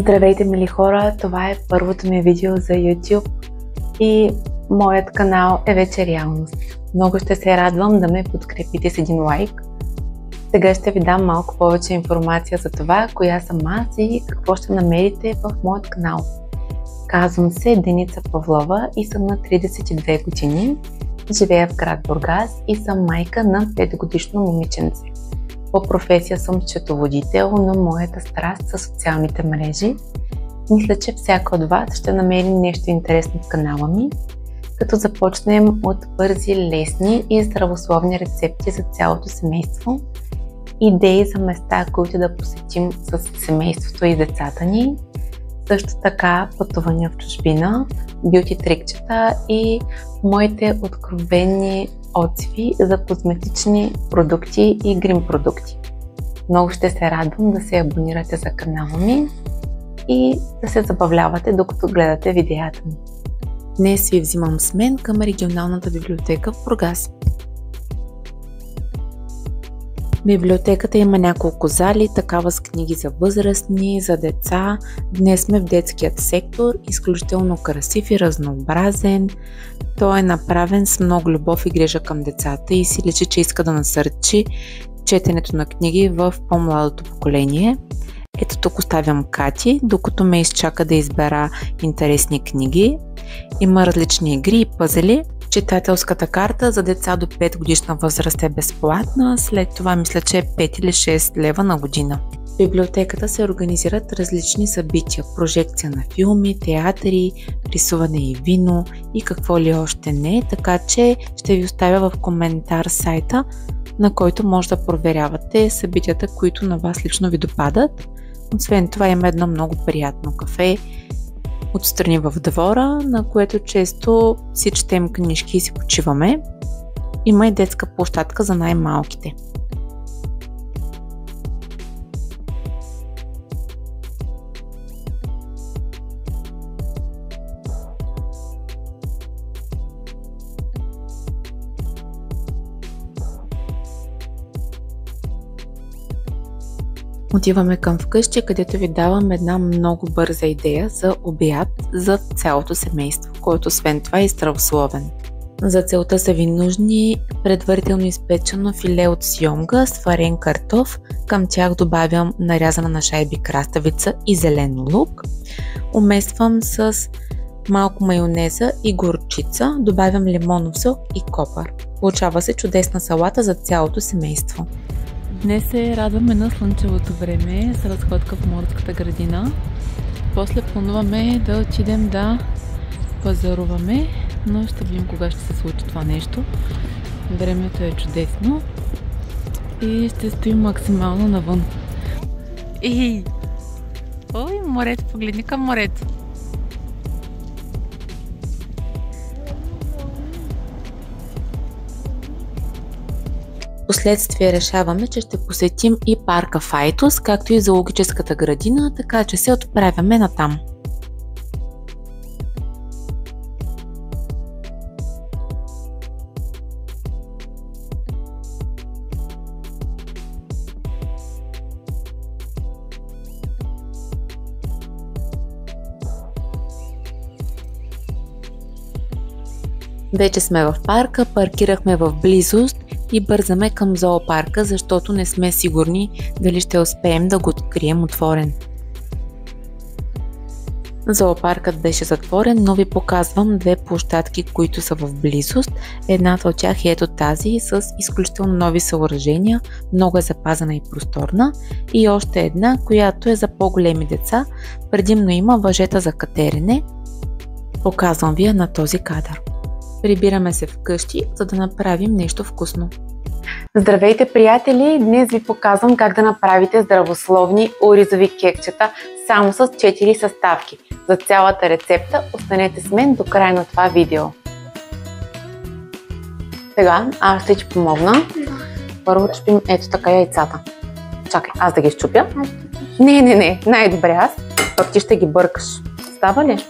Здравейте, мили хора! Това е първото ми видео за YouTube и моят канал е вече реалност. Много ще се радвам да ме подкрепите с един лайк. Сега ще ви дам малко повече информация за това, коя съм аз и какво ще намерите в моят канал. Казвам се Деница Павлова и съм на 32 години. Живея в град Бургас и съм майка на 5-годишно момиченце. По професия съм счетоводител, но моята страст са социалните мрежи. Мисля, че всяка от вас ще намери нещо интересно в канала ми, като започнем от бързи, лесни и здравословни рецепти за цялото семейство, идеи за места, които да посетим с семейството и децата ни, също така пътувания в чужбина, бюти трикчета и моите откровени отзиви за козметични продукти и грим продукти. Много ще се радвам да се абонирате за канала ми и да се забавлявате докато гледате видеята ми. Днес ви взимам с мен към регионалната библиотека в Бургас. Библиотеката има няколко зали, такава с книги за възрастни, за деца. Днес сме в детският сектор, изключително красив и разнообразен. Той е направен с много любов и грижа към децата и си личи, че иска да насърчи четенето на книги в по-младото поколение. Ето тук оставям Кати, докато ме изчака да избера интересни книги. Има различни игри и пъзели. Читателската карта за деца до 5 годишна възраст е безплатна, след това мисля, че е 5 или 6 лева на година. В библиотеката се организират различни събития, прожекция на филми, театри, рисуване и вино и какво ли още не, така че ще ви оставя в коментар сайта, на който може да проверявате събитията, които на вас лично ви допадат. Освен това има едно много приятно кафе отстрани в двора, на което често си четем книжки и си почиваме. Има и детска площадка за най-малките. Отиваме към вкъщи, където ви давам една много бърза идея за обяд за цялото семейство, който освен това е здравословен. За целта са ви нужни предварително изпечено филе от сьомга, сварен картоф, към тях добавям нарязана на шайби краставица и зелен лук. Умествам с малко майонеза и горчица, добавям лимонов сок и копър. Получава се чудесна салата за цялото семейство. Днес се радваме на слънчевото време с разходка в морската градина. После плануваме да отидем да пазаруваме, но ще видим кога ще се случи това нещо. Времето е чудесно и ще стоим максимално навън. Ой, морето, погледни към морето. Впоследствие решаваме, че ще посетим и парка в Айтос, както и зоологическата градина, така че се отправяме натам. Вече сме в парка, паркирахме в близост и бързаме към зоопарка, защото не сме сигурни дали ще успеем да го открием отворен. Зоопаркът беше затворен, но ви показвам две площадки, които са в близост. Едната от тях е ето тази с изключително нови съоръжения, много е запазена и просторна. И още една, която е за по-големи деца, предимно има въжета за катерене. Показвам ви я на този кадър. Прибираме се вкъщи, за да направим нещо вкусно. Здравейте, приятели! Днес ви показвам как да направите здравословни оризови кексчета само с 4 съставки. За цялата рецепта останете с мен до края на това видео. Сега аз ще ти помогна. Първо чупим ето така яйцата. Чакай, аз да ги щупя. Не, най-добре аз. Пък ти ще ги бъркаш. Става ли?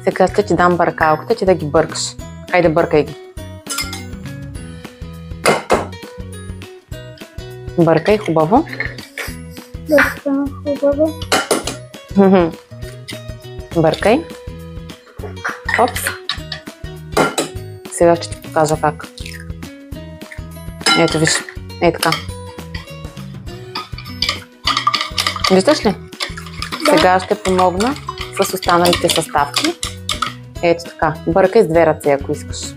Сега ще ти дам бъркалката, ти да ги бъркаш. Хайде, бъркай ги. Бъркай хубаво. Хубаво. Бъркай. Опс. Сега ще ти покажа как. Ето виж. Ей така. Виждаш ли? Да. Сега ще помогна с останалите съставки. Ето така. Бъркай с две ръце, ако искаш.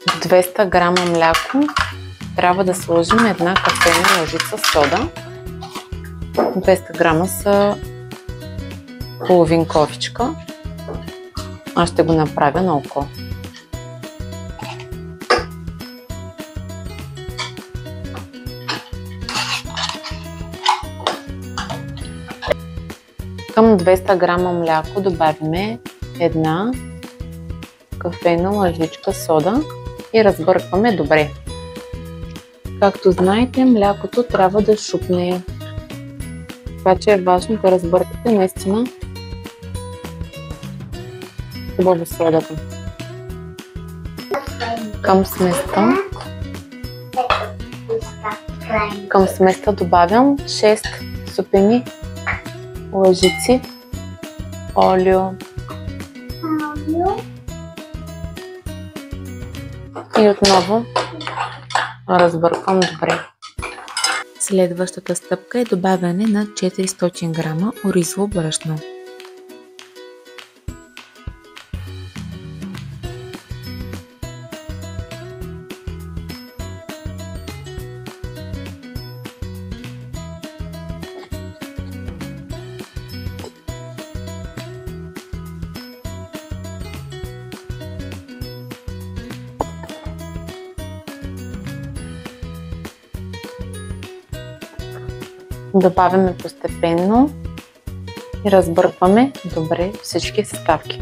В 200 грама мляко трябва да сложим една кафена лъжица сода. 200 грама са половин кофичка. Аз ще го направя на око. Към 200 грама мляко добавяме една кафена лъжичка сода и разбъркваме добре. Както знаете, млякото трябва да шупне. Това, че е важно да разбъркате наистина хубаво содата. Към сместа добавям 6 супени лъжици олио. И отново разбърквам добре. Следващата стъпка е добавяне на 400 грама оризово брашно. Добавяме постепенно и разбъркваме добре всички съставки.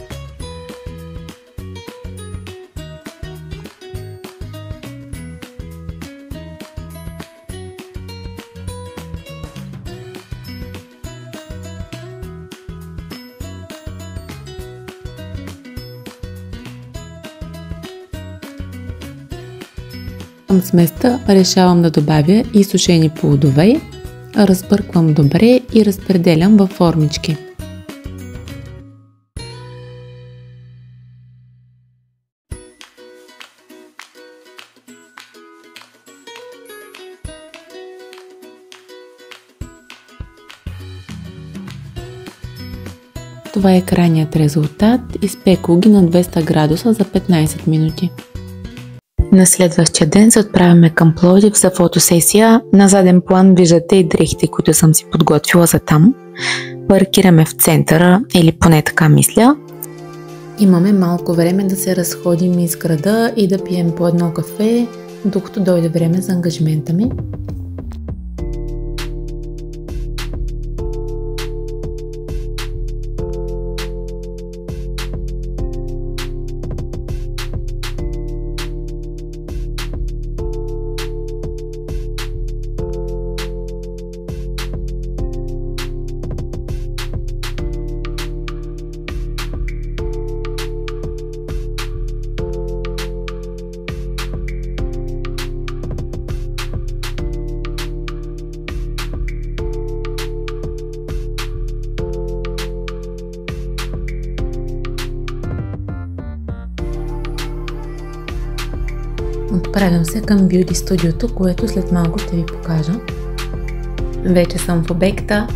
Към сместа решавам да добавя и сушени плодове. Разбърквам добре и разпределям във формички. Това е крайният резултат. Изпекох ги на 200 градуса за 15 минути. На следващия ден се отправяме към Пловдив за фотосесия. На заден план виждате и дрехите, които съм си подготвила за там. Паркираме в центъра, или поне така мисля. Имаме малко време да се разходим из града и да пием по едно кафе, докато дойде време за ангажимента ми. Отправям се към бюти студиото, което след малко ще ви покажа. Вече съм в обекта.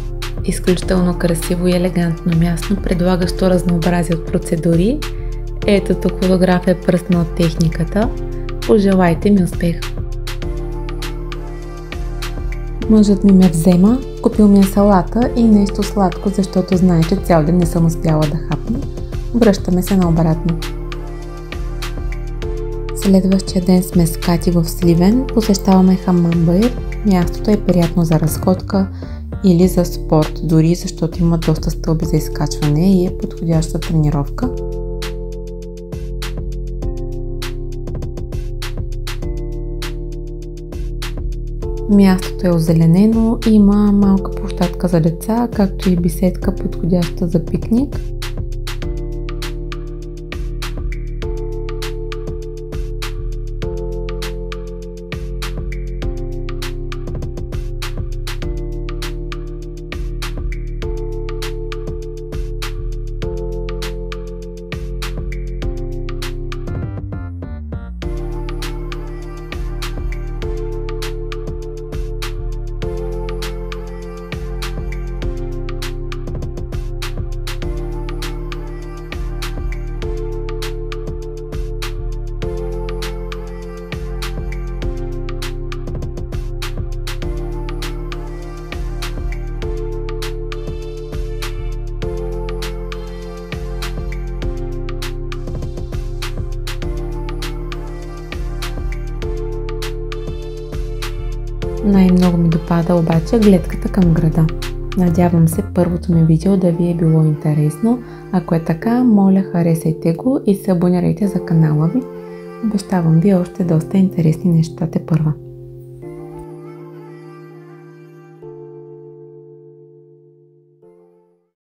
Изключително красиво и елегантно място, предлагащо разнообразие от процедури. Ето тук фотография пръстна от техниката. Пожелайте ми успех! Мъжът ми ме взема, купил ми е салата и нещо сладко, защото знае, че цял ден не съм успяла да хапна. Връщаме се наобратно. Следващия ден сме с Кати в Сливен, посещаваме Хамам Баир. Мястото е приятно за разходка или за спорт, дори защото има доста стълби за изкачване и е подходяща тренировка. Мястото е озеленено, има малка площадка за деца, както и беседка, подходяща за пикник. Най-много ми допада обаче гледката към града. Надявам се първото ми видео да ви е било интересно. Ако е така, моля харесайте го и се абонирайте за канала ми. Обещавам ви още доста интересни неща тепърва.